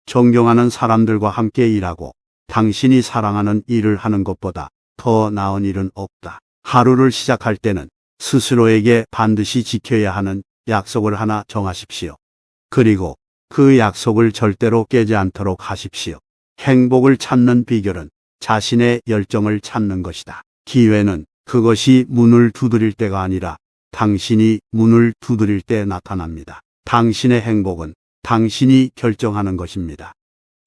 존경하는 사람들과 함께 일하고 당신이 사랑하는 일을 하는 것보다 더 나은 일은 없다. 하루를 시작할 때는 스스로에게 반드시 지켜야 하는 약속을 하나 정하십시오. 그리고 그 약속을 절대로 깨지 않도록 하십시오. 행복을 찾는 비결은 자신의 열정을 찾는 것이다. 기회는 그것이 문을 두드릴 때가 아니라 당신이 문을 두드릴 때 나타납니다. 당신의 행복은 당신이 결정하는 것입니다.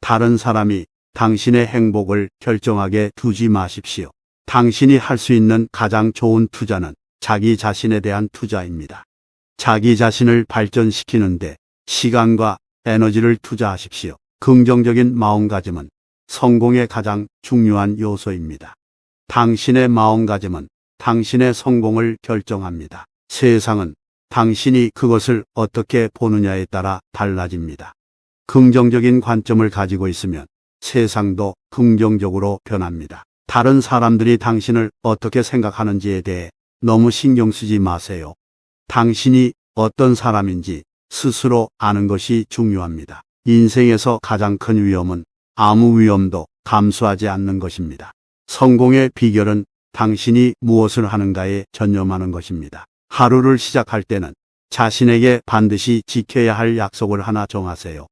다른 사람이 당신의 행복을 결정하게 두지 마십시오. 당신이 할 수 있는 가장 좋은 투자는 자기 자신에 대한 투자입니다. 자기 자신을 발전시키는데 시간과 에너지를 투자하십시오. 긍정적인 마음가짐은 성공의 가장 중요한 요소입니다. 당신의 마음가짐은 당신의 성공을 결정합니다. 세상은 당신이 그것을 어떻게 보느냐에 따라 달라집니다. 긍정적인 관점을 가지고 있으면 세상도 긍정적으로 변합니다. 다른 사람들이 당신을 어떻게 생각하는지에 대해 너무 신경 쓰지 마세요. 당신이 어떤 사람인지 스스로 아는 것이 중요합니다. 인생에서 가장 큰 위험은 아무 위험도 감수하지 않는 것입니다. 성공의 비결은 당신이 무엇을 하는가에 전념하는 것입니다. 하루를 시작할 때는 자신에게 반드시 지켜야 할 약속을 하나 정하세요.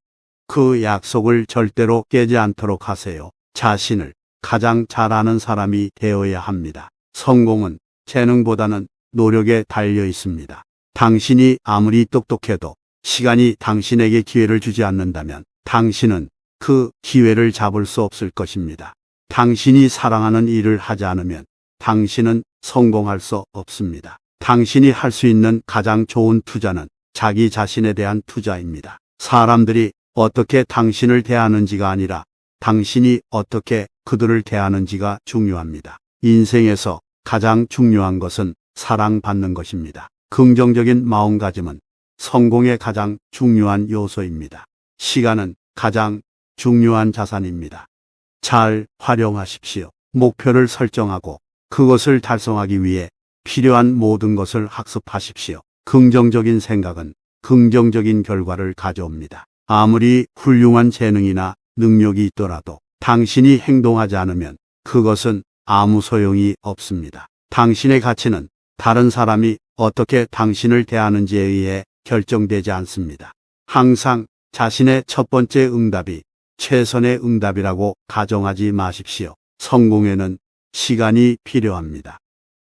그 약속을 절대로 깨지 않도록 하세요. 자신을 가장 잘 아는 사람이 되어야 합니다. 성공은 재능보다는 노력에 달려 있습니다. 당신이 아무리 똑똑해도 시간이 당신에게 기회를 주지 않는다면 당신은 그 기회를 잡을 수 없을 것입니다. 당신이 사랑하는 일을 하지 않으면 당신은 성공할 수 없습니다. 당신이 할 수 있는 가장 좋은 투자는 자기 자신에 대한 투자입니다. 사람들이 어떻게 당신을 대하는지가 아니라 당신이 어떻게 그들을 대하는지가 중요합니다. 인생에서 가장 중요한 것은 사랑받는 것입니다. 긍정적인 마음가짐은 성공의 가장 중요한 요소입니다. 시간은 가장 중요한 자산입니다. 잘 활용하십시오. 목표를 설정하고 그것을 달성하기 위해 필요한 모든 것을 학습하십시오. 긍정적인 생각은 긍정적인 결과를 가져옵니다. 아무리 훌륭한 재능이나 능력이 있더라도 당신이 행동하지 않으면 그것은 아무 소용이 없습니다. 당신의 가치는 다른 사람이 어떻게 당신을 대하는지에 의해 결정되지 않습니다. 항상 자신의 첫 번째 응답이 최선의 응답이라고 가정하지 마십시오. 성공에는 시간이 필요합니다.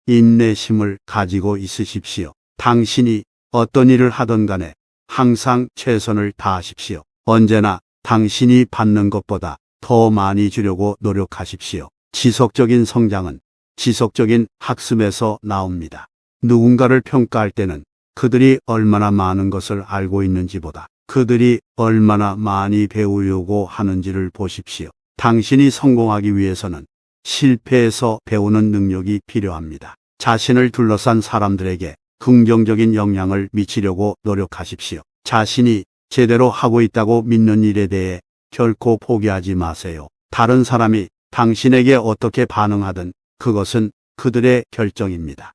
인내심을 가지고 있으십시오. 당신이 어떤 일을 하던 간에 항상 최선을 다하십시오. 언제나 당신이 받는 것보다 더 많이 주려고 노력하십시오. 지속적인 성장은 지속적인 학습에서 나옵니다. 누군가를 평가할 때는 그들이 얼마나 많은 것을 알고 있는지보다 그들이 얼마나 많이 배우려고 하는지를 보십시오. 당신이 성공하기 위해서는 실패에서 배우는 능력이 필요합니다. 자신을 둘러싼 사람들에게 긍정적인 영향을 미치려고 노력하십시오. 자신이 제대로 하고 있다고 믿는 일에 대해 결코 포기하지 마세요. 다른 사람이 당신에게 어떻게 반응하든 그것은 그들의 결정입니다.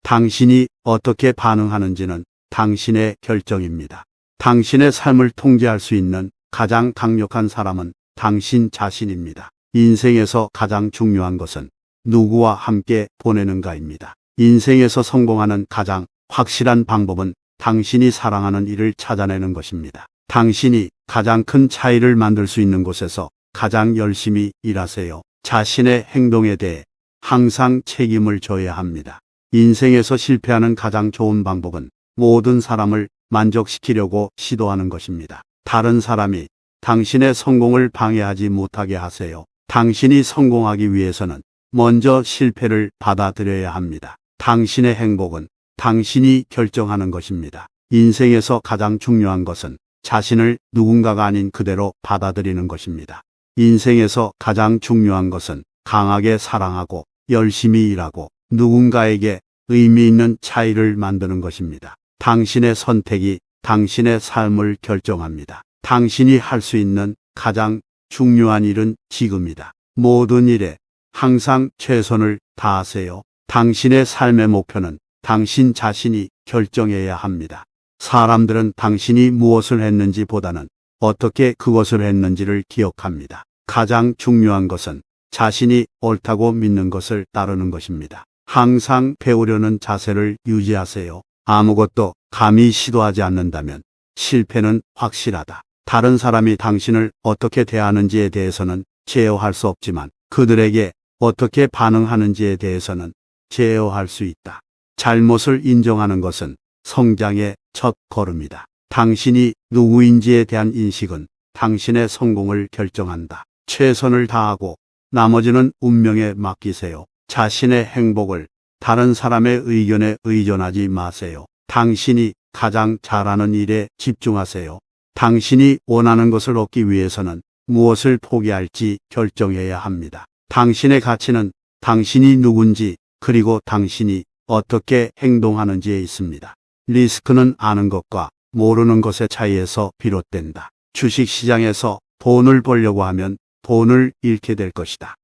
당신이 어떻게 반응하는지는 당신의 결정입니다. 당신의 삶을 통제할 수 있는 가장 강력한 사람은 당신 자신입니다. 인생에서 가장 중요한 것은 누구와 함께 보내는가입니다. 인생에서 성공하는 가장 확실한 방법은 당신이 사랑하는 일을 찾아내는 것입니다. 당신이 가장 큰 차이를 만들 수 있는 곳에서 가장 열심히 일하세요. 자신의 행동에 대해 항상 책임을 져야 합니다. 인생에서 실패하는 가장 좋은 방법은 모든 사람을 만족시키려고 시도하는 것입니다. 다른 사람이 당신의 성공을 방해하지 못하게 하세요. 당신이 성공하기 위해서는 먼저 실패를 받아들여야 합니다. 당신의 행복은 당신이 결정하는 것입니다. 인생에서 가장 중요한 것은 자신을 누군가가 아닌 그대로 받아들이는 것입니다. 인생에서 가장 중요한 것은 강하게 사랑하고 열심히 일하고 누군가에게 의미 있는 차이를 만드는 것입니다. 당신의 선택이 당신의 삶을 결정합니다. 당신이 할 수 있는 가장 중요한 일은 지금이다. 모든 일에 항상 최선을 다하세요. 당신의 삶의 목표는 당신 자신이 결정해야 합니다. 사람들은 당신이 무엇을 했는지 보다는 어떻게 그것을 했는지를 기억합니다. 가장 중요한 것은 자신이 옳다고 믿는 것을 따르는 것입니다. 항상 배우려는 자세를 유지하세요. 아무것도 감히 시도하지 않는다면 실패는 확실하다. 다른 사람이 당신을 어떻게 대하는지에 대해서는 제어할 수 없지만 그들에게 어떻게 반응하는지에 대해서는 제어할 수 있다. 잘못을 인정하는 것은 성장의 첫 걸음이다. 당신이 누구인지에 대한 인식은 당신의 성공을 결정한다. 최선을 다하고 나머지는 운명에 맡기세요. 자신의 행복을 다른 사람의 의견에 의존하지 마세요. 당신이 가장 잘하는 일에 집중하세요. 당신이 원하는 것을 얻기 위해서는 무엇을 포기할지 결정해야 합니다. 당신의 가치는 당신이 누군지 그리고 당신이 어떻게 행동하는지에 있습니다. 리스크는 아는 것과 모르는 것의 차이에서 비롯된다. 주식시장에서 돈을 벌려고 하면 돈을 잃게 될 것이다.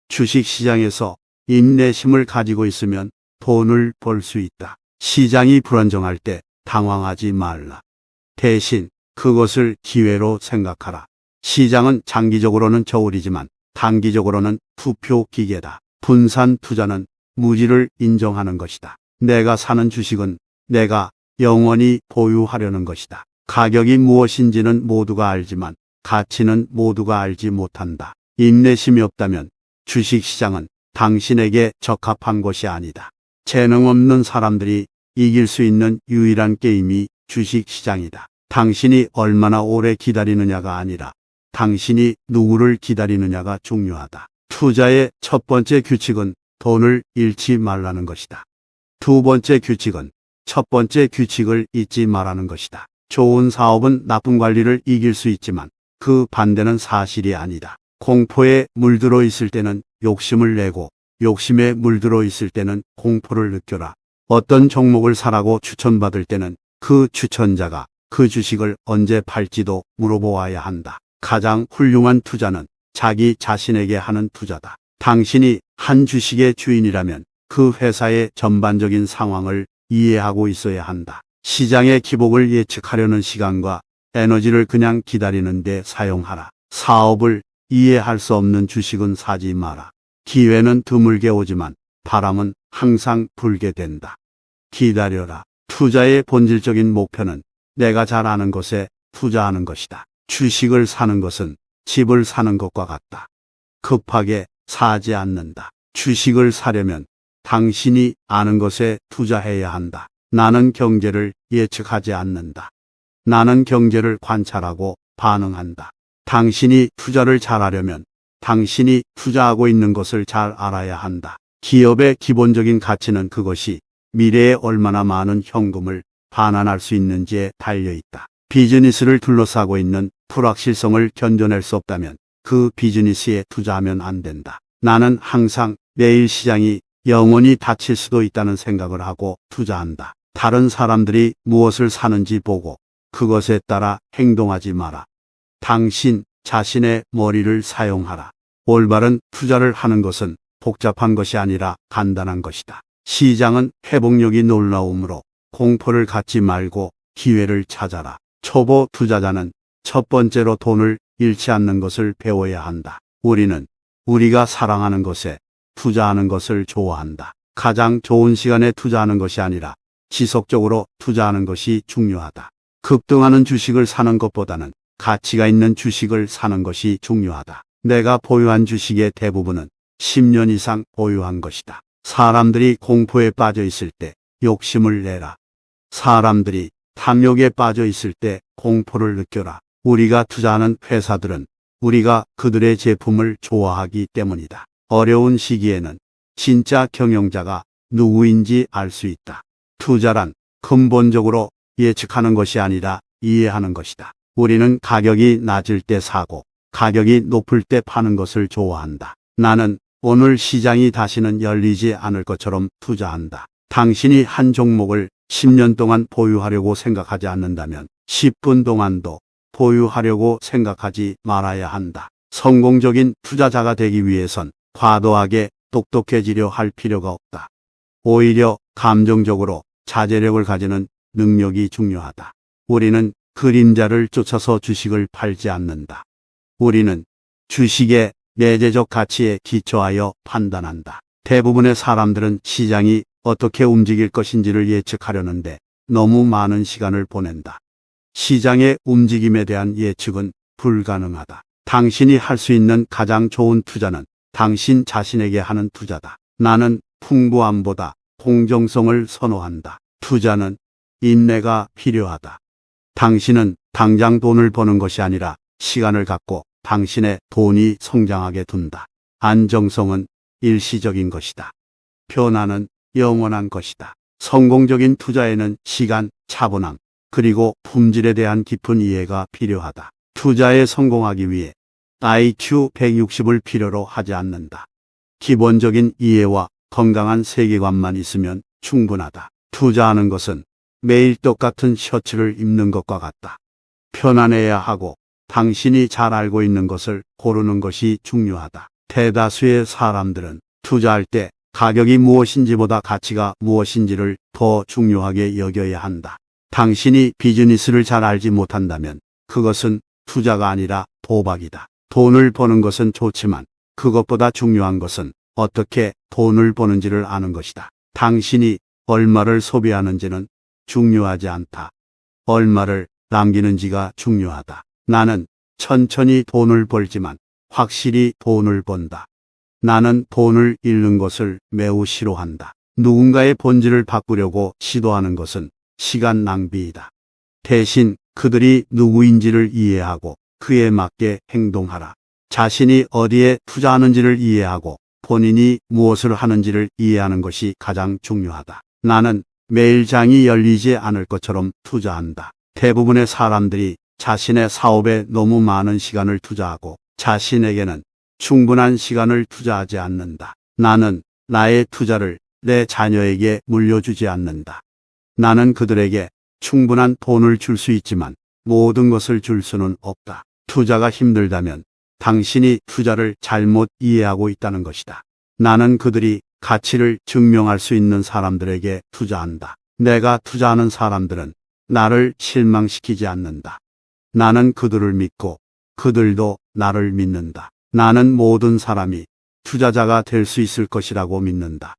주식시장에서 인내심을 가지고 있으면 돈을 벌 수 있다. 시장이 불안정할 때 당황하지 말라. 대신 그것을 기회로 생각하라. 시장은 장기적으로는 저울이지만 단기적으로는 투표 기계다. 분산 투자는 무지를 인정하는 것이다. 내가 사는 주식은 내가 영원히 보유하려는 것이다. 가격이 무엇인지는 모두가 알지만 가치는 모두가 알지 못한다. 인내심이 없다면 주식시장은 당신에게 적합한 것이 아니다. 재능 없는 사람들이 이길 수 있는 유일한 게임이 주식시장이다. 당신이 얼마나 오래 기다리느냐가 아니라 당신이 누구를 기다리느냐가 중요하다. 투자의 첫 번째 규칙은 돈을 잃지 말라는 것이다. 두 번째 규칙은 첫 번째 규칙을 잊지 말라는 것이다. 좋은 사업은 나쁜 관리를 이길 수 있지만 그 반대는 사실이 아니다. 공포에 물들어 있을 때는 욕심을 내고 욕심에 물들어 있을 때는 공포를 느껴라. 어떤 종목을 사라고 추천받을 때는 그 추천자가 그 주식을 언제 팔지도 물어보아야 한다. 가장 훌륭한 투자는 자기 자신에게 하는 투자다. 당신이 한 주식의 주인이라면 그 회사의 전반적인 상황을 이해하고 있어야 한다. 시장의 기복을 예측하려는 시간과 에너지를 그냥 기다리는 데 사용하라. 사업을 이해할 수 없는 주식은 사지 마라. 기회는 드물게 오지만 바람은 항상 불게 된다. 기다려라. 투자의 본질적인 목표는 내가 잘 아는 것에 투자하는 것이다. 주식을 사는 것은 집을 사는 것과 같다. 급하게 사지 않는다. 주식을 사려면 당신이 아는 것에 투자해야 한다. 나는 경제를 예측하지 않는다. 나는 경제를 관찰하고 반응한다. 당신이 투자를 잘하려면 당신이 투자하고 있는 것을 잘 알아야 한다. 기업의 기본적인 가치는 그것이 미래에 얼마나 많은 현금을 반환할 수 있는지에 달려있다. 비즈니스를 둘러싸고 있는 불확실성을 견뎌낼 수 없다면 그 비즈니스에 투자하면 안 된다. 나는 항상 내일 시장이 영원히 닫힐 수도 있다는 생각을 하고 투자한다. 다른 사람들이 무엇을 사는지 보고 그것에 따라 행동하지 마라. 당신 자신의 머리를 사용하라. 올바른 투자를 하는 것은 복잡한 것이 아니라 간단한 것이다. 시장은 회복력이 놀라우므로 공포를 갖지 말고 기회를 찾아라. 초보 투자자는 첫 번째로 돈을 잃지 않는 것을 배워야 한다. 우리는 우리가 사랑하는 것에 투자하는 것을 좋아한다. 가장 좋은 시간에 투자하는 것이 아니라 지속적으로 투자하는 것이 중요하다. 급등하는 주식을 사는 것보다는 가치가 있는 주식을 사는 것이 중요하다. 내가 보유한 주식의 대부분은 10년 이상 보유한 것이다. 사람들이 공포에 빠져 있을 때 욕심을 내라. 사람들이 탐욕에 빠져 있을 때 공포를 느껴라. 우리가 투자하는 회사들은 우리가 그들의 제품을 좋아하기 때문이다. 어려운 시기에는 진짜 경영자가 누구인지 알 수 있다. 투자란 근본적으로 예측하는 것이 아니라 이해하는 것이다. 우리는 가격이 낮을 때 사고 가격이 높을 때 파는 것을 좋아한다. 나는 오늘 시장이 다시는 열리지 않을 것처럼 투자한다. 당신이 한 종목을 10년 동안 보유하려고 생각하지 않는다면 10분 동안도 보유하려고 생각하지 말아야 한다. 성공적인 투자자가 되기 위해선 과도하게 똑똑해지려 할 필요가 없다. 오히려 감정적으로 자제력을 가지는 능력이 중요하다. 우리는 그림자를 쫓아서 주식을 팔지 않는다. 우리는 주식의 내재적 가치에 기초하여 판단한다. 대부분의 사람들은 시장이 어떻게 움직일 것인지를 예측하려는데 너무 많은 시간을 보낸다. 시장의 움직임에 대한 예측은 불가능하다. 당신이 할 수 있는 가장 좋은 투자는 당신 자신에게 하는 투자다. 나는 풍부함보다 공정성을 선호한다. 투자는 인내가 필요하다. 당신은 당장 돈을 버는 것이 아니라 시간을 갖고 당신의 돈이 성장하게 둔다. 안정성은 일시적인 것이다. 변화는 영원한 것이다. 성공적인 투자에는 시간, 차분함, 그리고 품질에 대한 깊은 이해가 필요하다. 투자에 성공하기 위해 IQ 160을 필요로 하지 않는다. 기본적인 이해와 건강한 세계관만 있으면 충분하다. 투자하는 것은 매일 똑같은 셔츠를 입는 것과 같다. 편안해야 하고 당신이 잘 알고 있는 것을 고르는 것이 중요하다. 대다수의 사람들은 투자할 때 가격이 무엇인지보다 가치가 무엇인지를 더 중요하게 여겨야 한다. 당신이 비즈니스를 잘 알지 못한다면 그것은 투자가 아니라 도박이다. 돈을 버는 것은 좋지만 그것보다 중요한 것은 어떻게 돈을 버는지를 아는 것이다. 당신이 얼마를 소비하는지는 중요하지 않다. 얼마를 남기는지가 중요하다. 나는 천천히 돈을 벌지만 확실히 돈을 번다. 나는 돈을 잃는 것을 매우 싫어한다. 누군가의 본질을 바꾸려고 시도하는 것은 시간 낭비이다. 대신 그들이 누구인지를 이해하고 그에 맞게 행동하라. 자신이 어디에 투자하는지를 이해하고 본인이 무엇을 하는지를 이해하는 것이 가장 중요하다. 나는 매일 장이 열리지 않을 것처럼 투자한다. 대부분의 사람들이 자신의 사업에 너무 많은 시간을 투자하고 자신에게는 충분한 시간을 투자하지 않는다. 나는 나의 투자를 내 자녀에게 물려주지 않는다. 나는 그들에게 충분한 돈을 줄 수 있지만 모든 것을 줄 수는 없다. 투자가 힘들다면 당신이 투자를 잘못 이해하고 있다는 것이다. 나는 그들이 가치를 증명할 수 있는 사람들에게 투자한다. 내가 투자하는 사람들은 나를 실망시키지 않는다. 나는 그들을 믿고 그들도 나를 믿는다. 나는 모든 사람이 투자자가 될 수 있을 것이라고 믿는다.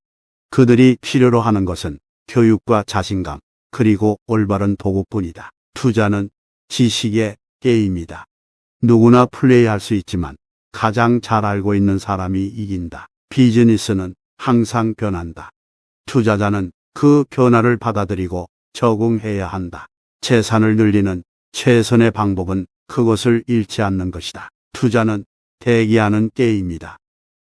그들이 필요로 하는 것은 교육과 자신감, 그리고 올바른 도구뿐이다. 투자는 지식의 게임이다. 누구나 플레이할 수 있지만 가장 잘 알고 있는 사람이 이긴다. 비즈니스는 항상 변한다. 투자자는 그 변화를 받아들이고 적응해야 한다. 재산을 늘리는 최선의 방법은 그것을 잃지 않는 것이다. 투자는 대기하는 게임이다.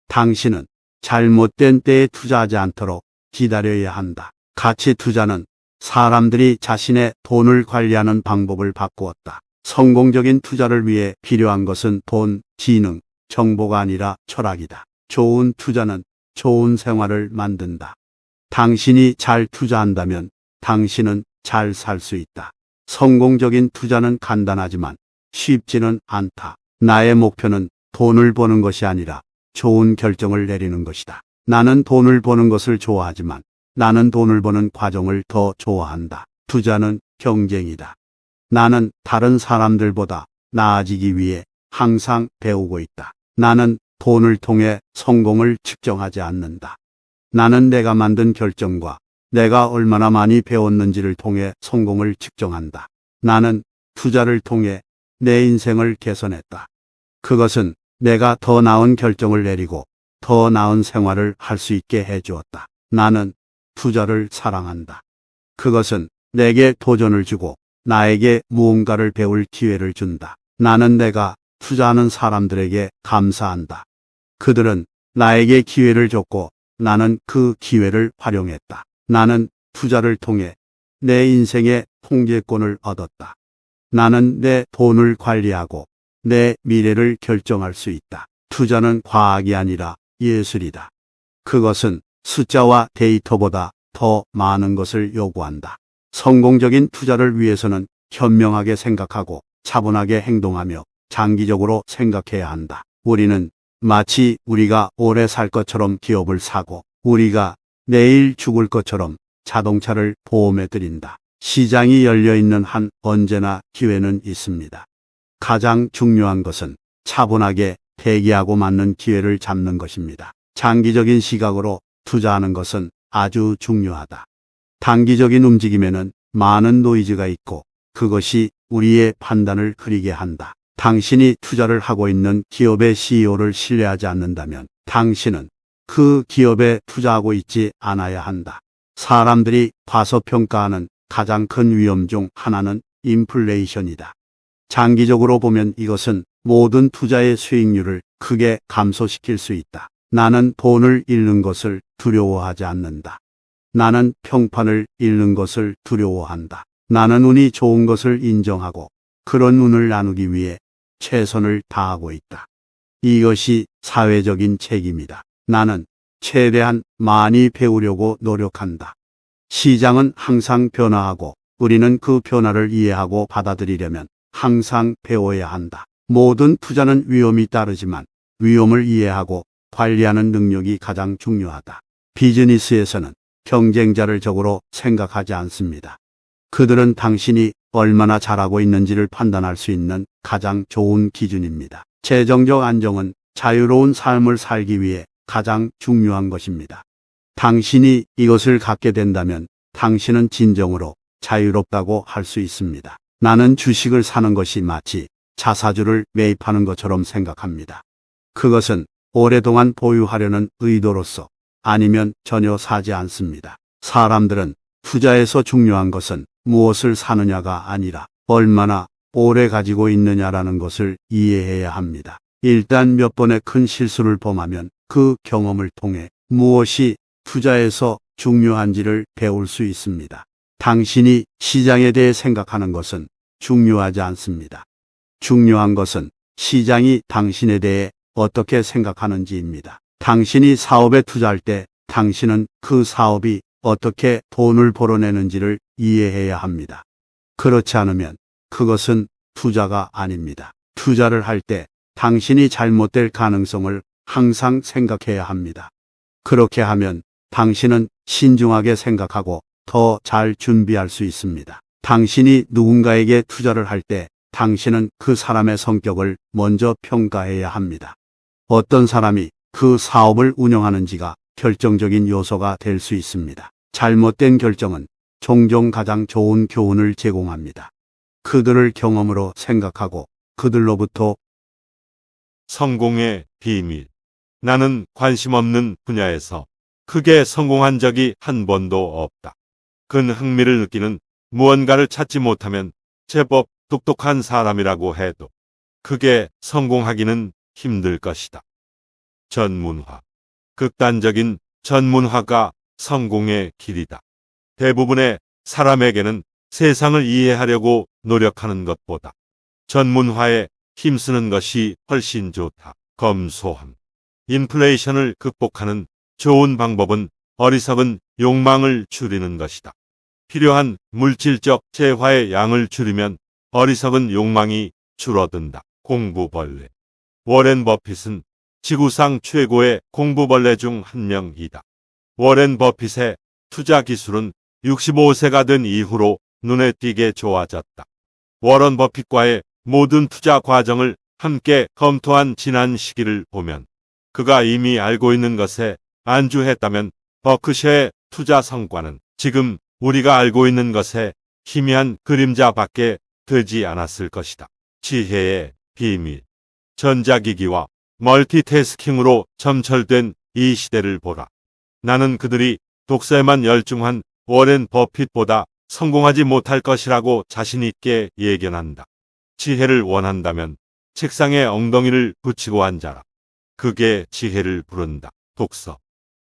당신은 잘못된 때에 투자하지 않도록 기다려야 한다. 가치 투자는 사람들이 자신의 돈을 관리하는 방법을 바꾸었다. 성공적인 투자를 위해 필요한 것은 돈, 지능, 정보가 아니라 철학이다. 좋은 투자는 좋은 생활을 만든다. 당신이 잘 투자한다면 당신은 잘 살 수 있다. 성공적인 투자는 간단하지만 쉽지는 않다. 나의 목표는 돈을 버는 것이 아니라 좋은 결정을 내리는 것이다. 나는 돈을 버는 것을 좋아하지만 나는 돈을 버는 과정을 더 좋아한다. 투자는 경쟁이다. 나는 다른 사람들보다 나아지기 위해 항상 배우고 있다. 나는 돈을 통해 성공을 측정하지 않는다. 나는 내가 만든 결정과 내가 얼마나 많이 배웠는지를 통해 성공을 측정한다. 나는 투자를 통해 내 인생을 개선했다. 그것은 내가 더 나은 결정을 내리고 더 나은 생활을 할 수 있게 해주었다. 나는 투자를 사랑한다. 그것은 내게 도전을 주고 나에게 무언가를 배울 기회를 준다. 나는 내가 투자하는 사람들에게 감사한다. 그들은 나에게 기회를 줬고 나는 그 기회를 활용했다. 나는 투자를 통해 내 인생의 통제권을 얻었다. 나는 내 돈을 관리하고 내 미래를 결정할 수 있다. 투자는 과학이 아니라 예술이다. 그것은 숫자와 데이터보다 더 많은 것을 요구한다. 성공적인 투자를 위해서는 현명하게 생각하고 차분하게 행동하며 장기적으로 생각해야 한다. 우리는 마치 우리가 오래 살 것처럼 기업을 사고 우리가 내일 죽을 것처럼 자동차를 보험에 들인다. 시장이 열려 있는 한 언제나 기회는 있습니다. 가장 중요한 것은 차분하게 대기하고 맞는 기회를 잡는 것입니다. 장기적인 시각으로 투자하는 것은 아주 중요하다. 단기적인 움직임에는 많은 노이즈가 있고 그것이 우리의 판단을 흐리게 한다. 당신이 투자를 하고 있는 기업의 CEO를 신뢰하지 않는다면 당신은 그 기업에 투자하고 있지 않아야 한다. 사람들이 과소평가하는 가장 큰 위험 중 하나는 인플레이션이다. 장기적으로 보면 이것은 모든 투자의 수익률을 크게 감소시킬 수 있다. 나는 돈을 잃는 것을 두려워하지 않는다. 나는 평판을 잃는 것을 두려워한다. 나는 운이 좋은 것을 인정하고 그런 운을 나누기 위해 최선을 다하고 있다. 이것이 사회적인 책임이다. 나는 최대한 많이 배우려고 노력한다. 시장은 항상 변화하고 우리는 그 변화를 이해하고 받아들이려면 항상 배워야 한다. 모든 투자는 위험이 따르지만 위험을 이해하고 관리하는 능력이 가장 중요하다. 비즈니스에서는 경쟁자를 적으로 생각하지 않습니다. 그들은 당신이 얼마나 잘하고 있는지를 판단할 수 있는 가장 좋은 기준입니다. 재정적 안정은 자유로운 삶을 살기 위해 가장 중요한 것입니다. 당신이 이것을 갖게 된다면 당신은 진정으로 자유롭다고 할 수 있습니다. 나는 주식을 사는 것이 마치 자사주를 매입하는 것처럼 생각합니다. 그것은 오랫동안 보유하려는 의도로서 아니면 전혀 사지 않습니다. 사람들은 투자에서 중요한 것은 무엇을 사느냐가 아니라 얼마나 오래 가지고 있느냐라는 것을 이해해야 합니다. 일단 몇 번의 큰 실수를 범하면 그 경험을 통해 무엇이 투자에서 중요한지를 배울 수 있습니다. 당신이 시장에 대해 생각하는 것은 중요하지 않습니다. 중요한 것은 시장이 당신에 대해 어떻게 생각하는지입니다. 당신이 사업에 투자할 때 당신은 그 사업이 어떻게 돈을 벌어내는지를 이해해야 합니다. 그렇지 않으면 그것은 투자가 아닙니다. 투자를 할 때 당신이 잘못될 가능성을 항상 생각해야 합니다. 그렇게 하면 당신은 신중하게 생각하고 더 잘 준비할 수 있습니다. 당신이 누군가에게 투자를 할 때 당신은 그 사람의 성격을 먼저 평가해야 합니다. 어떤 사람이 그 사업을 운영하는지가 결정적인 요소가 될 수 있습니다. 잘못된 결정은 종종 가장 좋은 교훈을 제공합니다. 그들을 경험으로 생각하고 그들로부터 성공의 비밀. 나는 관심 없는 분야에서 크게 성공한 적이 한 번도 없다. 큰 흥미를 느끼는 무언가를 찾지 못하면 제법 똑똑한 사람이라고 해도 크게 성공하기는 힘들 것이다. 전문화. 극단적인 전문화가 성공의 길이다. 대부분의 사람에게는 세상을 이해하려고 노력하는 것보다 전문화에 힘쓰는 것이 훨씬 좋다. 검소함. 인플레이션을 극복하는 좋은 방법은 어리석은 욕망을 줄이는 것이다. 필요한 물질적 재화의 양을 줄이면 어리석은 욕망이 줄어든다. 공부벌레. 워렌 버핏은 지구상 최고의 공부벌레 중 한 명이다. 워렌 버핏의 투자 기술은 65세가 된 이후로 눈에 띄게 좋아졌다. 워런 버핏과의 모든 투자 과정을 함께 검토한 지난 시기를 보면 그가 이미 알고 있는 것에 안주했다면 버크셔의 투자 성과는 지금 우리가 알고 있는 것에 희미한 그림자밖에 되지 않았을 것이다. 지혜의 비밀. 전자기기와 멀티태스킹으로 점철된 이 시대를 보라. 나는 그들이 독서에만 열중한 워렌 버핏보다 성공하지 못할 것이라고 자신 있게 예견한다. 지혜를 원한다면 책상에 엉덩이를 붙이고 앉아라. 그게 지혜를 부른다. 독서.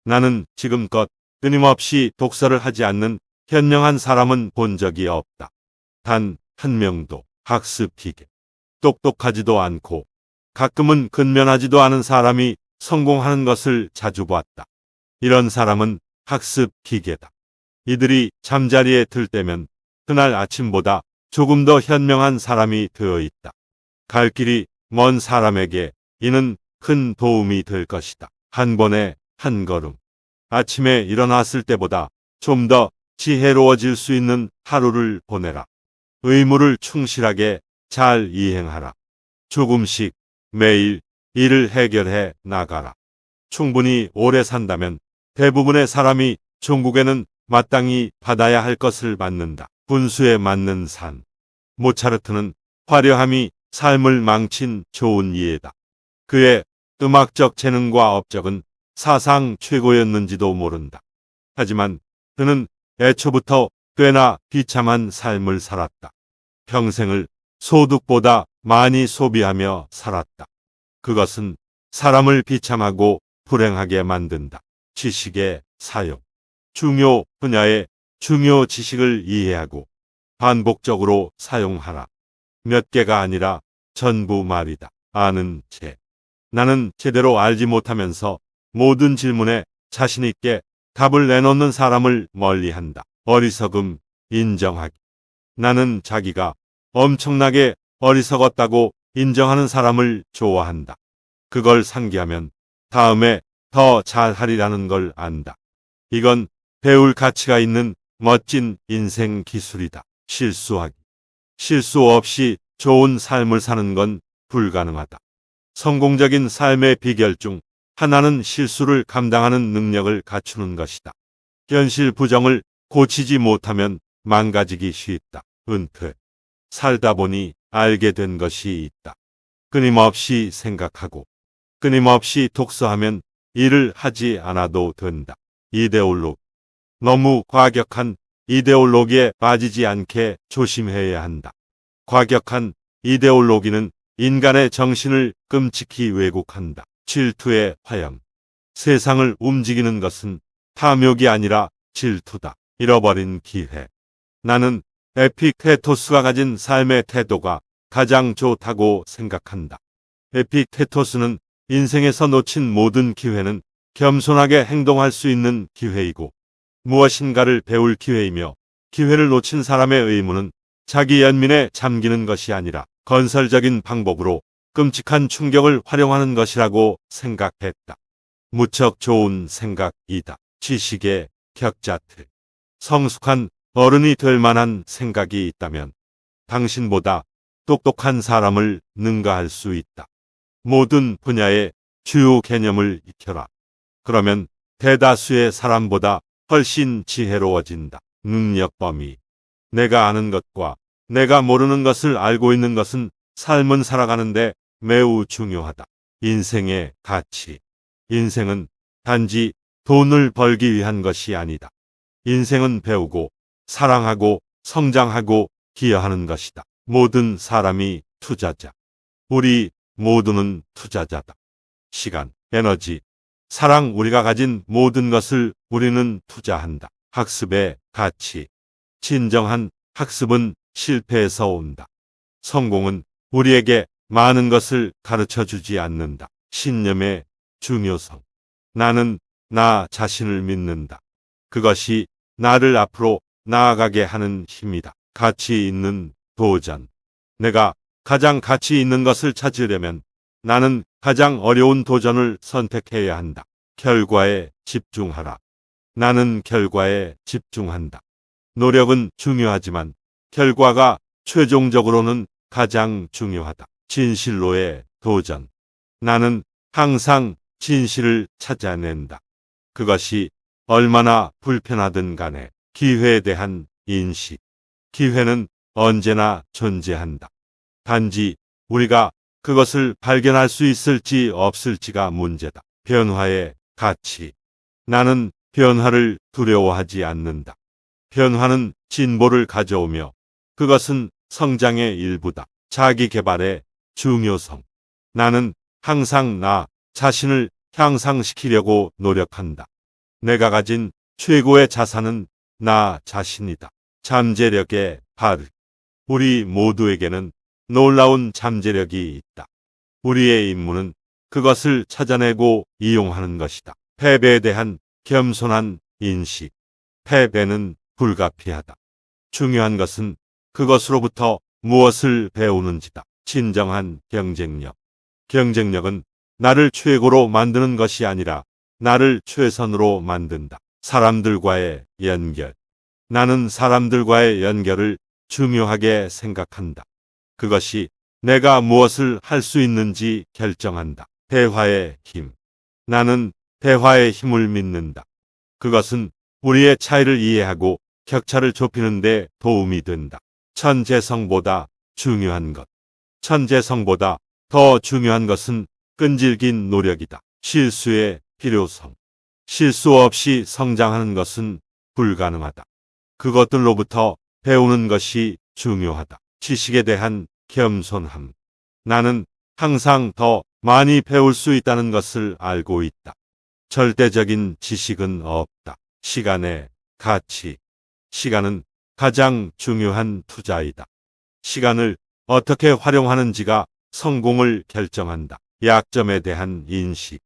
나는 지금껏 끊임없이 독서를 하지 않는 현명한 사람은 본 적이 없다. 단 한 명도. 학습 기계. 똑똑하지도 않고 가끔은 근면하지도 않은 사람이 성공하는 것을 자주 봤다. 이런 사람은 학습 기계다. 이들이 잠자리에 들 때면 그날 아침보다 조금 더 현명한 사람이 되어 있다. 갈 길이 먼 사람에게 이는 큰 도움이 될 것이다. 한 번에 한 걸음. 아침에 일어났을 때보다 좀 더 지혜로워질 수 있는 하루를 보내라. 의무를 충실하게 잘 이행하라. 조금씩 매일 일을 해결해 나가라. 충분히 오래 산다면 대부분의 사람이 종국에는 마땅히 받아야 할 것을 받는다. 분수에 맞는 산. 모차르트는 화려함이 삶을 망친 좋은 이해다. 그의 음악적 재능과 업적은 사상 최고였는지도 모른다. 하지만 그는 애초부터 꽤나 비참한 삶을 살았다. 평생을 소득보다 많이 소비하며 살았다. 그것은 사람을 비참하고 불행하게 만든다. 지식의 사용. 중요 분야의 중요 지식을 이해하고 반복적으로 사용하라. 몇 개가 아니라 전부 말이다. 아는 체. 나는 제대로 알지 못하면서 모든 질문에 자신 있게 답을 내놓는 사람을 멀리한다. 어리석음 인정하기. 나는 자기가 엄청나게 어리석었다고 인정하는 사람을 좋아한다. 그걸 상기하면 다음에 더 잘하리라는 걸 안다. 이건 배울 가치가 있는 멋진 인생 기술이다. 실수하기. 실수 없이 좋은 삶을 사는 건 불가능하다. 성공적인 삶의 비결 중 하나는 실수를 감당하는 능력을 갖추는 것이다. 현실 부정을 고치지 못하면 망가지기 쉽다. 은퇴. 살다 보니 알게 된 것이 있다. 끊임없이 생각하고 끊임없이 독서하면 일을 하지 않아도 된다. 이데올로기. 너무 과격한 이데올로기에 빠지지 않게 조심해야 한다. 과격한 이데올로기는 인간의 정신을 끔찍히 왜곡한다. 질투의 화형. 세상을 움직이는 것은 탐욕이 아니라 질투다. 잃어버린 기회. 나는 에픽테토스가 가진 삶의 태도가 가장 좋다고 생각한다. 에픽테토스는 인생에서 놓친 모든 기회는 겸손하게 행동할 수 있는 기회이고 무엇인가를 배울 기회이며 기회를 놓친 사람의 의무는 자기 연민에 잠기는 것이 아니라 건설적인 방법으로 끔찍한 충격을 활용하는 것이라고 생각했다. 무척 좋은 생각이다. 지식의 격자트. 성숙한 어른이 될 만한 생각이 있다면 당신보다 똑똑한 사람을 능가할 수 있다. 모든 분야의 주요 개념을 익혀라. 그러면 대다수의 사람보다 훨씬 지혜로워진다. 능력 범위. 내가 아는 것과 내가 모르는 것을 알고 있는 것은 삶은 살아가는데 매우 중요하다. 인생의 가치. 인생은 단지 돈을 벌기 위한 것이 아니다. 인생은 배우고 사랑하고 성장하고 기여하는 것이다. 모든 사람이 투자자. 우리 모두는 투자자다. 시간, 에너지, 사랑 우리가 가진 모든 것을 우리는 투자한다. 학습의 가치. 진정한 학습은 실패에서 온다. 성공은 우리에게 많은 것을 가르쳐 주지 않는다. 신념의 중요성. 나는 나 자신을 믿는다. 그것이 나를 앞으로 나아가게 하는 힘이다. 가치 있는 도전. 내가 가장 가치 있는 것을 찾으려면 나는 가장 어려운 도전을 선택해야 한다. 결과에 집중하라. 나는 결과에 집중한다. 노력은 중요하지만 결과가 최종적으로는 가장 중요하다. 진실로의 도전. 나는 항상 진실을 찾아낸다. 그것이 얼마나 불편하든 간에 기회에 대한 인식. 기회는 언제나 존재한다. 단지 우리가 그것을 발견할 수 있을지 없을지가 문제다. 변화의 가치. 나는 변화를 두려워하지 않는다. 변화는 진보를 가져오며 그것은 성장의 일부다. 자기 개발의 중요성. 나는 항상 나 자신을 향상시키려고 노력한다. 내가 가진 최고의 자산은 나 자신이다. 잠재력의 발휘. 우리 모두에게는 놀라운 잠재력이 있다. 우리의 임무는 그것을 찾아내고 이용하는 것이다. 패배에 대한 겸손한 인식. 패배는 불가피하다. 중요한 것은 그것으로부터 무엇을 배우는지다. 진정한 경쟁력. 경쟁력은 나를 최고로 만드는 것이 아니라 나를 최선으로 만든다. 사람들과의 연결. 나는 사람들과의 연결을 중요하게 생각한다. 그것이 내가 무엇을 할 수 있는지 결정한다. 대화의 힘. 나는 대화의 힘을 믿는다. 그것은 우리의 차이를 이해하고 격차를 좁히는 데 도움이 된다. 천재성보다 중요한 것. 천재성보다 더 중요한 것은 끈질긴 노력이다. 실수의 필요성. 실수 없이 성장하는 것은 불가능하다. 그것들로부터 배우는 것이 중요하다. 지식에 대한 겸손함. 나는 항상 더 많이 배울 수 있다는 것을 알고 있다. 절대적인 지식은 없다. 시간의 가치. 시간은 가장 중요한 투자이다. 시간을 어떻게 활용하는지가 성공을 결정한다. 약점에 대한 인식.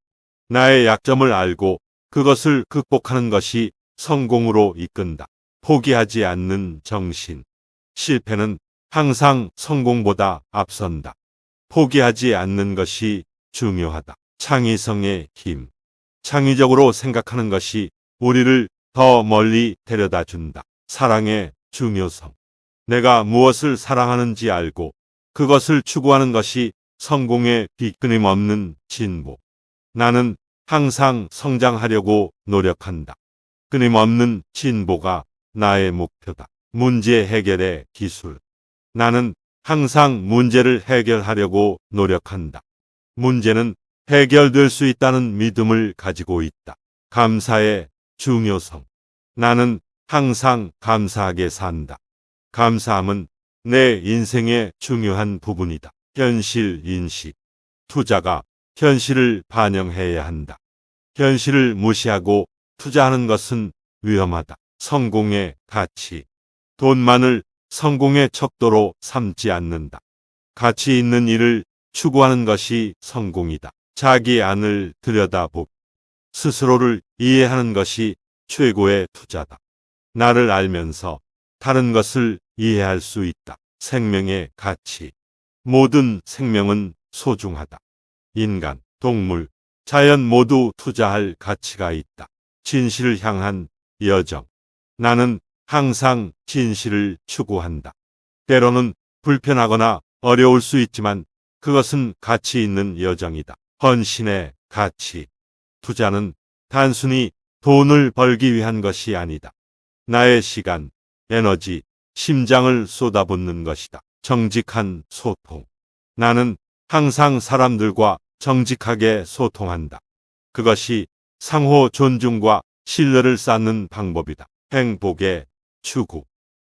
나의 약점을 알고 그것을 극복하는 것이 성공으로 이끈다. 포기하지 않는 정신. 실패는 항상 성공보다 앞선다. 포기하지 않는 것이 중요하다. 창의성의 힘. 창의적으로 생각하는 것이 우리를 더 멀리 데려다 준다. 사랑의 중요성. 내가 무엇을 사랑하는지 알고 그것을 추구하는 것이 성공의 끊임없는 진보. 나는 항상 성장하려고 노력한다. 끊임없는 진보가 나의 목표다. 문제 해결의 기술. 나는 항상 문제를 해결하려고 노력한다. 문제는 해결될 수 있다는 믿음을 가지고 있다. 감사의 중요성. 나는 항상 감사하게 산다. 감사함은 내 인생의 중요한 부분이다. 현실 인식. 투자가 현실을 반영해야 한다. 현실을 무시하고 투자하는 것은 위험하다. 성공의 가치. 돈만을 성공의 척도로 삼지 않는다. 가치 있는 일을 추구하는 것이 성공이다. 자기 안을 들여다보고 스스로를 이해하는 것이 최고의 투자다. 나를 알면서 다른 것을 이해할 수 있다. 생명의 가치. 모든 생명은 소중하다. 인간, 동물, 자연 모두 투자할 가치가 있다. 진실을 향한 여정. 나는 항상 진실을 추구한다. 때로는 불편하거나 어려울 수 있지만 그것은 가치 있는 여정이다. 헌신의 가치. 투자는 단순히 돈을 벌기 위한 것이 아니다. 나의 시간, 에너지, 심장을 쏟아붓는 것이다. 정직한 소통. 나는 항상 사람들과 정직하게 소통한다. 그것이 상호 존중과 신뢰를 쌓는 방법이다. 행복의 추구.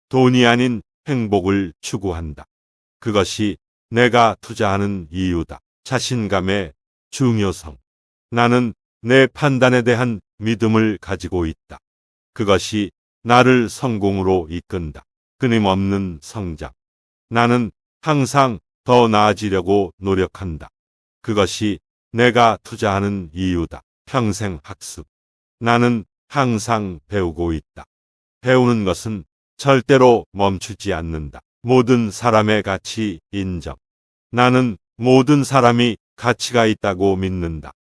돈이 아닌 행복을 추구한다. 그것이 내가 투자하는 이유다. 자신감의 중요성. 나는 내 판단에 대한 믿음을 가지고 있다. 그것이 나를 성공으로 이끈다. 끊임없는 성장. 나는 항상 더 나아지려고 노력한다. 그것이 내가 투자하는 이유다. 평생 학습. 나는 항상 배우고 있다. 배우는 것은 절대로 멈추지 않는다. 모든 사람의 가치 인정. 나는 모든 사람이 가치가 있다고 믿는다.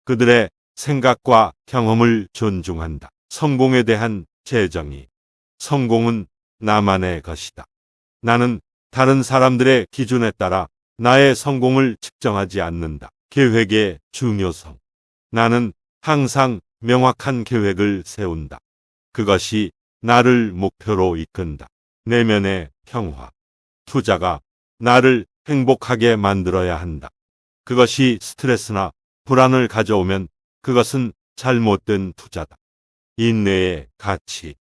그들의 생각과 경험을 존중한다. 성공에 대한 재정의. 성공은 나만의 것이다. 나는 다른 사람들의 기준에 따라 나의 성공을 측정하지 않는다. 계획의 중요성. 나는 항상 명확한 계획을 세운다. 그것이 나를 목표로 이끈다. 내면의 평화. 투자가 나를 행복하게 만들어야 한다. 그것이 스트레스나 불안을 가져오면 그것은 잘못된 투자다. 인내의 가치.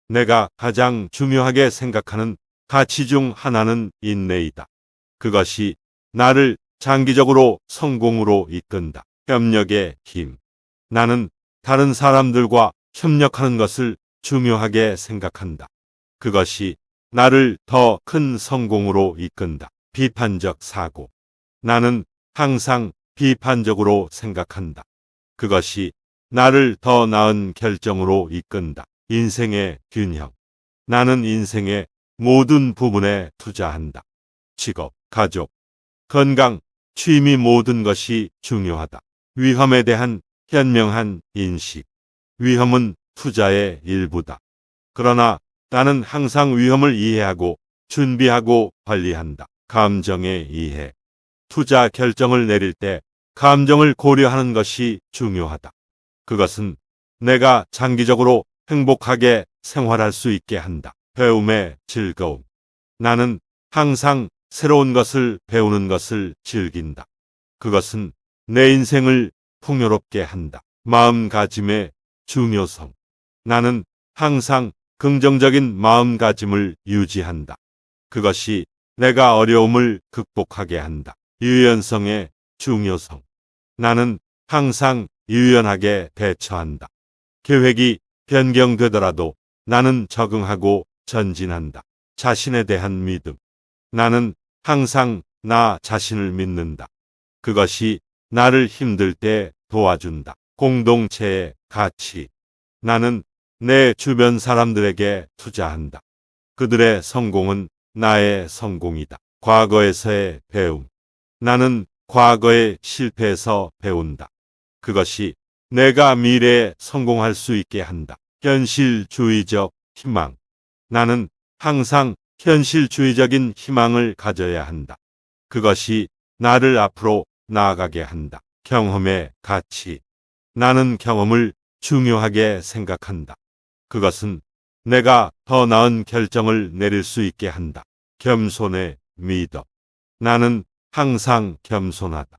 내가 가장 중요하게 생각하는 가치 중 하나는 인내이다. 그것이 나를 장기적으로 성공으로 이끈다. 협력의 힘. 나는 다른 사람들과 협력하는 것을 중요하게 생각한다. 그것이 나를 더 큰 성공으로 이끈다. 비판적 사고. 나는 항상 비판적으로 생각한다. 그것이 나를 더 나은 결정으로 이끈다. 인생의 균형. 나는 인생의 모든 부분에 투자한다. 직업, 가족, 건강, 취미 모든 것이 중요하다. 위험에 대한 현명한 인식. 위험은 투자의 일부다. 그러나 나는 항상 위험을 이해하고 준비하고 관리한다. 감정의 이해. 투자 결정을 내릴 때 감정을 고려하는 것이 중요하다. 그것은 내가 장기적으로 행복하게 생활할 수 있게 한다. 배움의 즐거움. 나는 항상 새로운 것을 배우는 것을 즐긴다. 그것은 내 인생을 풍요롭게 한다. 마음가짐의 중요성. 나는 항상 긍정적인 마음가짐을 유지한다. 그것이 내가 어려움을 극복하게 한다. 유연성의 중요성. 나는 항상 유연하게 대처한다. 계획이 변경되더라도 나는 적응하고 전진한다. 자신에 대한 믿음. 나는 항상 나 자신을 믿는다. 그것이 나를 힘들 때 도와준다. 공동체의 가치. 나는 내 주변 사람들에게 투자한다. 그들의 성공은 나의 성공이다. 과거에서의 배움. 나는 과거의 실패에서 배운다. 그것이 내가 미래에 성공할 수 있게 한다. 현실주의적 희망. 나는 항상 현실주의적인 희망을 가져야 한다. 그것이 나를 앞으로 나아가게 한다. 경험의 가치. 나는 경험을 중요하게 생각한다. 그것은 내가 더 나은 결정을 내릴 수 있게 한다. 겸손의 미덕. 나는 항상 겸손하다.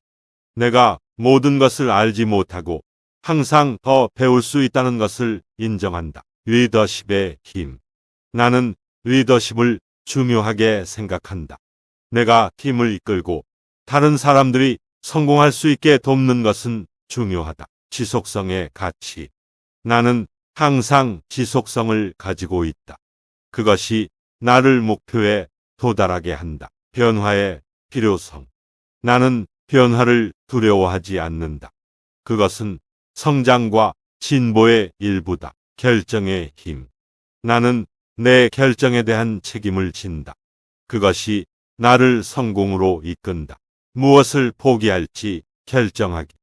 내가 모든 것을 알지 못하고 항상 더 배울 수 있다는 것을 인정한다. 리더십의 힘. 나는 리더십을 중요하게 생각한다. 내가 팀을 이끌고 다른 사람들이 성공할 수 있게 돕는 것은 중요하다. 지속성의 가치. 나는 항상 지속성을 가지고 있다. 그것이 나를 목표에 도달하게 한다. 변화의 필요성. 나는 변화를 두려워하지 않는다. 그것은 성장과 진보의 일부다. 결정의 힘. 나는 내 결정에 대한 책임을 진다. 그것이 나를 성공으로 이끈다. 무엇을 포기할지 결정하기.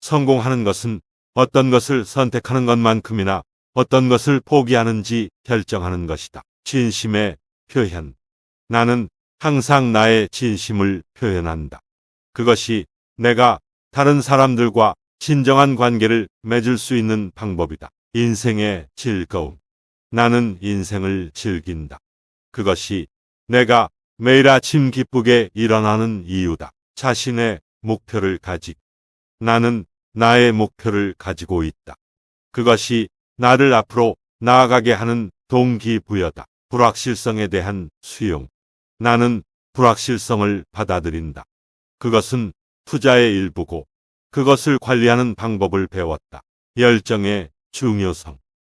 성공하는 것은 어떤 것을 선택하는 것만큼이나 어떤 것을 포기하는지 결정하는 것이다. 진심의 표현. 나는 항상 나의 진심을 표현한다. 그것이 내가 다른 사람들과 진정한 관계를 맺을 수 있는 방법이다. 인생의 즐거움. 나는 인생을 즐긴다. 그것이 내가 매일 아침 기쁘게 일어나는 이유다. 자신의 목표를 가지고. 나는 나의 목표를 가지고 있다. 그것이 나를 앞으로 나아가게 하는 동기부여다. 불확실성에 대한 수용. 나는 불확실성을 받아들인다. 그것은 투자의 일부고 그것을 관리하는 방법을 배웠다. 열정의 중요성.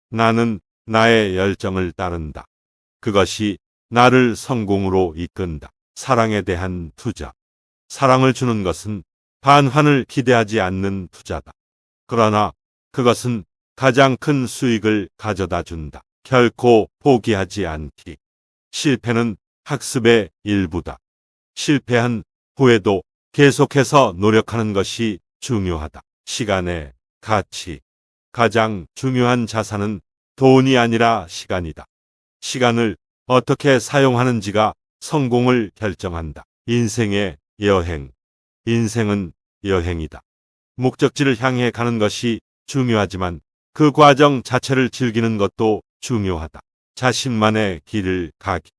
나는 나의 열정을 따른다. 그것이 나를 성공으로 이끈다. 사랑에 대한 투자. 사랑을 주는 것은 반환을 기대하지 않는 투자다. 그러나 그것은 가장 큰 수익을 가져다 준다. 결코 포기하지 않기. 실패는 학습의 일부다. 실패한 후에도 계속해서 노력하는 것이 중요하다. 시간의 가치. 가장 중요한 자산은 돈이 아니라 시간이다. 시간을 어떻게 사용하는지가 성공을 결정한다. 인생의 여행. 인생은 여행이다. 목적지를 향해 가는 것이 중요하지만 그 과정 자체를 즐기는 것도 중요하다. 자신만의 길을 가기.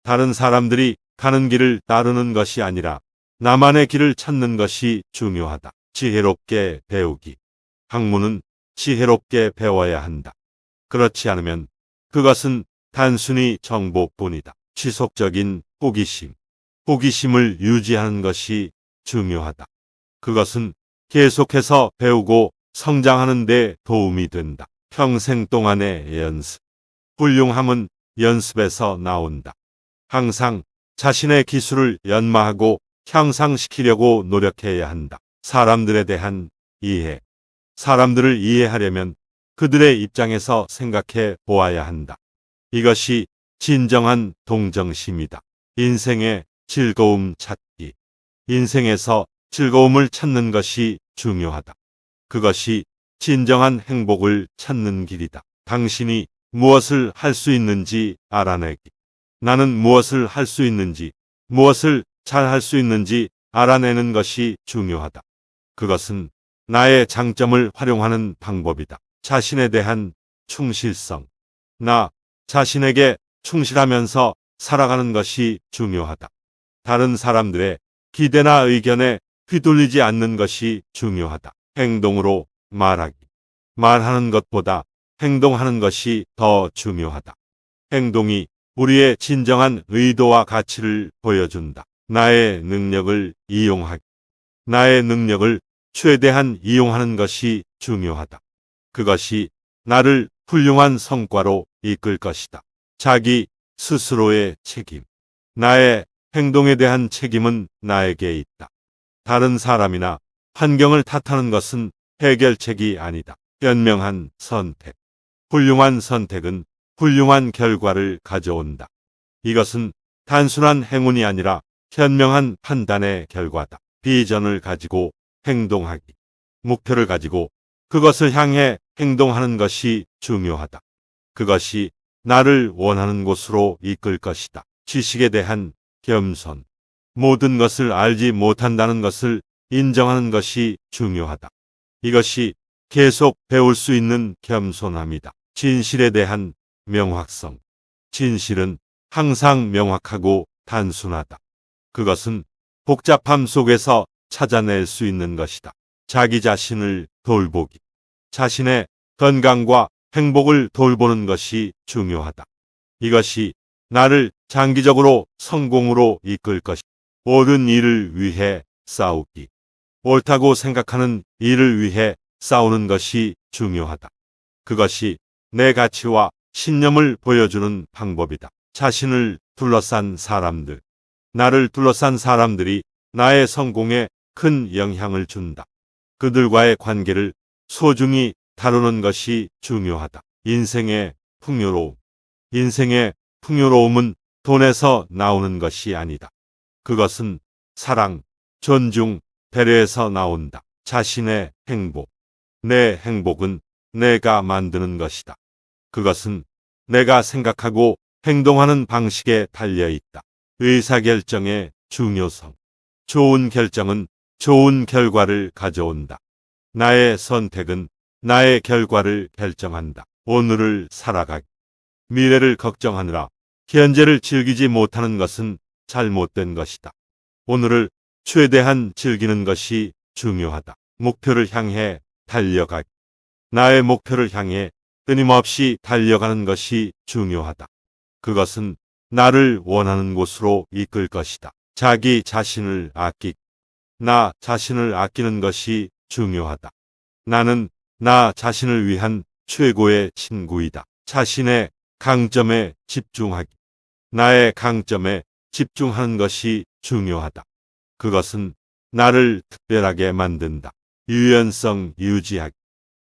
다른 사람들이 가는 길을 따르는 것이 아니라 나만의 길을 찾는 것이 중요하다. 지혜롭게 배우기. 학문은 지혜롭게 배워야 한다. 그렇지 않으면 그것은 단순히 정보뿐이다. 지속적인 호기심. 호기심을 유지하는 것이 중요하다. 그것은 계속해서 배우고 성장하는 데 도움이 된다. 평생 동안의 연습. 훌륭함은 연습에서 나온다. 항상 자신의 기술을 연마하고 향상시키려고 노력해야 한다. 사람들에 대한 이해. 사람들을 이해하려면 그들의 입장에서 생각해 보아야 한다. 이것이 진정한 동정심이다. 인생의 즐거움 찾기. 인생에서 즐거움을 찾는 것이 중요하다. 그것이 진정한 행복을 찾는 길이다. 당신이 무엇을 할 수 있는지 알아내기. 나는 무엇을 할 수 있는지, 무엇을 잘 할 수 있는지 알아내는 것이 중요하다. 그것은 나의 장점을 활용하는 방법이다. 자신에 대한 충실성. 나 자신에게 충실하면서 살아가는 것이 중요하다. 다른 사람들의 기대나 의견에 휘둘리지 않는 것이 중요하다. 행동으로 말하기. 말하는 것보다 행동하는 것이 더 중요하다. 행동이 우리의 진정한 의도와 가치를 보여준다. 나의 능력을 이용하기. 나의 능력을 최대한 이용하는 것이 중요하다. 그것이 나를 훌륭한 성과로 이끌 것이다. 자기 스스로의 책임. 나의 행동에 대한 책임은 나에게 있다. 다른 사람이나 환경을 탓하는 것은 해결책이 아니다. 현명한 선택. 훌륭한 선택은 훌륭한 결과를 가져온다. 이것은 단순한 행운이 아니라 현명한 판단의 결과다. 비전을 가지고 행동하기. 목표를 가지고 그것을 향해 행동하는 것이 중요하다. 그것이 나를 원하는 곳으로 이끌 것이다. 지식에 대한 겸손. 모든 것을 알지 못한다는 것을 인정하는 것이 중요하다. 이것이 계속 배울 수 있는 겸손함이다. 진실에 대한 명확성. 진실은 항상 명확하고 단순하다. 그것은 복잡함 속에서 찾아낼 수 있는 것이다. 자기 자신을 돌보기. 자신의 건강과 행복을 돌보는 것이 중요하다. 이것이 나를 장기적으로 성공으로 이끌 것이다. 옳은 일을 위해 싸우기. 옳다고 생각하는 일을 위해 싸우는 것이 중요하다. 그것이 내 가치와 신념을 보여주는 방법이다. 자신을 둘러싼 사람들. 나를 둘러싼 사람들이 나의 성공에 큰 영향을 준다. 그들과의 관계를 소중히 다루는 것이 중요하다. 인생의 풍요로움. 인생의 풍요로움은 돈에서 나오는 것이 아니다. 그것은 사랑, 존중, 배려에서 나온다. 자신의 행복. 내 행복은 내가 만드는 것이다. 그것은 내가 생각하고 행동하는 방식에 달려 있다. 의사결정의 중요성. 좋은 결정은 좋은 결과를 가져온다. 나의 선택은 나의 결과를 결정한다. 오늘을 살아가기. 미래를 걱정하느라 현재를 즐기지 못하는 것은 잘못된 것이다. 오늘을 최대한 즐기는 것이 중요하다. 목표를 향해 달려가기. 나의 목표를 향해 끊임없이 달려가는 것이 중요하다. 그것은 나를 원하는 곳으로 이끌 것이다. 자기 자신을 아끼기. 나 자신을 아끼는 것이 중요하다. 나는 나 자신을 위한 최고의 친구이다. 자신의 강점에 집중하기. 나의 강점에 집중하는 것이 중요하다. 그것은 나를 특별하게 만든다. 유연성 유지하기.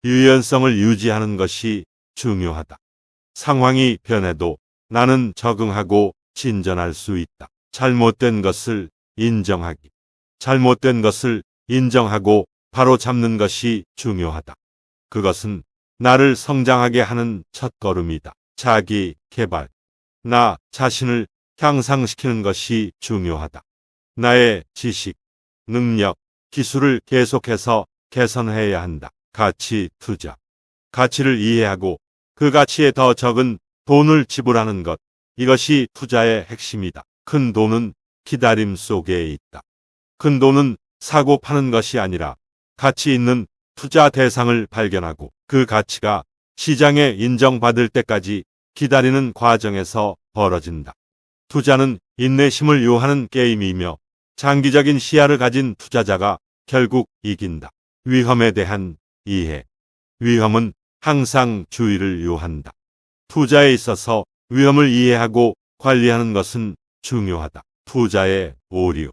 유연성을 유지하는 것이 중요하다. 상황이 변해도 나는 적응하고 진전할 수 있다. 잘못된 것을 인정하기. 잘못된 것을 인정하고 바로 잡는 것이 중요하다. 그것은 나를 성장하게 하는 첫걸음이다. 자기 개발. 나 자신을 향상시키는 것이 중요하다. 나의 지식, 능력, 기술을 계속해서 개선해야 한다. 가치 투자. 가치를 이해하고 그 가치에 더 적은 돈을 지불하는 것. 이것이 투자의 핵심이다. 큰 돈은 기다림 속에 있다. 큰 돈은 사고 파는 것이 아니라 가치 있는 투자 대상을 발견하고 그 가치가 시장에 인정받을 때까지 기다리는 과정에서 벌어진다. 투자는 인내심을 요하는 게임이며 장기적인 시야를 가진 투자자가 결국 이긴다. 위험에 대한 이해. 위험은 항상 주의를 요한다. 투자에 있어서 위험을 이해하고 관리하는 것은 중요하다. 투자의 오류.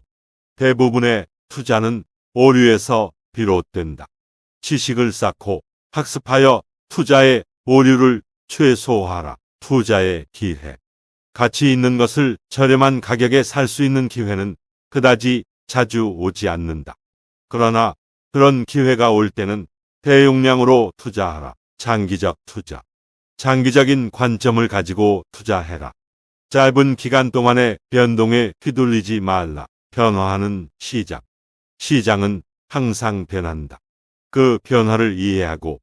대부분의 투자는 오류에서 비롯된다. 지식을 쌓고 학습하여 투자의 오류를 최소화하라. 투자의 기회. 가치 있는 것을 저렴한 가격에 살 수 있는 기회는 그다지 자주 오지 않는다. 그러나 그런 기회가 올 때는 대용량으로 투자하라. 장기적 투자. 장기적인 관점을 가지고 투자해라. 짧은 기간 동안의 변동에 휘둘리지 말라. 변화하는 시장. 시장은 항상 변한다. 그 변화를 이해하고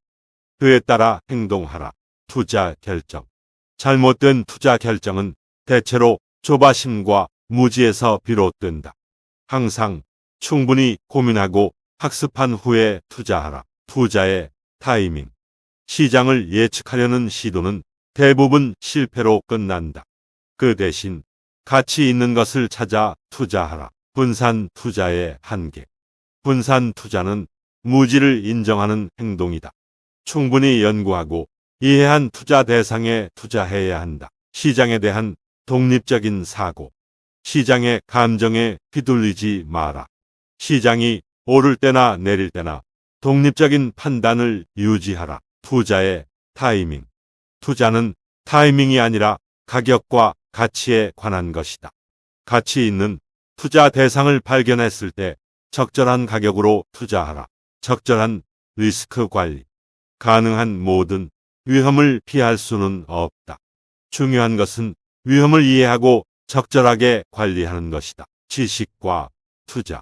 그에 따라 행동하라. 투자 결정. 잘못된 투자 결정은 대체로 조바심과 무지에서 비롯된다. 항상 충분히 고민하고 학습한 후에 투자하라. 투자의 타이밍. 시장을 예측하려는 시도는 대부분 실패로 끝난다. 그 대신 가치 있는 것을 찾아 투자하라. 분산 투자의 한계. 분산 투자는 무지를 인정하는 행동이다. 충분히 연구하고 이해한 투자 대상에 투자해야 한다. 시장에 대한 독립적인 사고. 시장의 감정에 휘둘리지 마라. 시장이 오를 때나 내릴 때나 독립적인 판단을 유지하라. 투자의 타이밍. 투자는 타이밍이 아니라 가격과 가치에 관한 것이다. 가치 있는 투자 대상을 발견했을 때 적절한 가격으로 투자하라. 적절한 리스크 관리. 가능한 모든 위험을 피할 수는 없다. 중요한 것은 위험을 이해하고 적절하게 관리하는 것이다. 지식과 투자.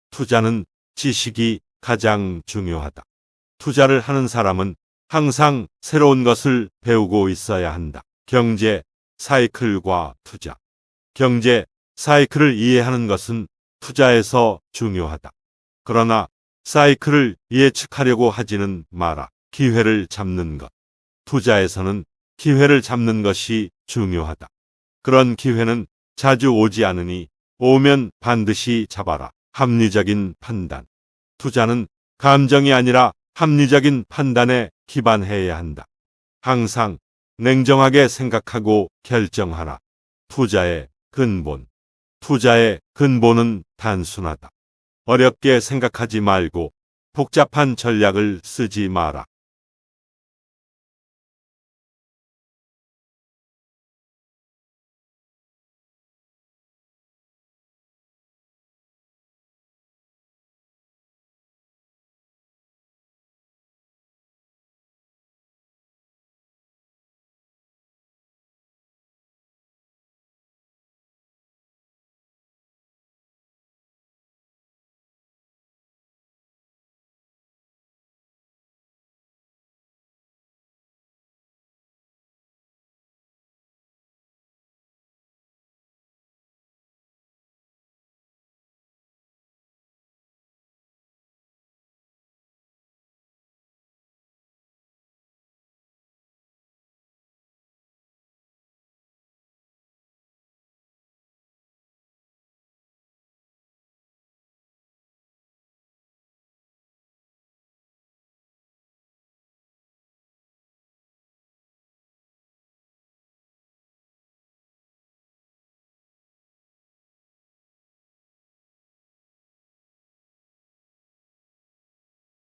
투자는 지식이 가장 중요하다. 투자를 하는 사람은 항상 새로운 것을 배우고 있어야 한다. 경제 사이클과 투자. 경제 사이클을 이해하는 것은 투자에서 중요하다. 그러나 사이클을 예측하려고 하지는 마라. 기회를 잡는 것. 투자에서는 기회를 잡는 것이 중요하다. 그런 기회는 자주 오지 않으니 오면 반드시 잡아라. 합리적인 판단. 투자는 감정이 아니라 합리적인 판단에 기반해야 한다. 항상 냉정하게 생각하고 결정하라. 투자의 근본. 투자의 근본은 단순하다. 어렵게 생각하지 말고 복잡한 전략을 쓰지 마라.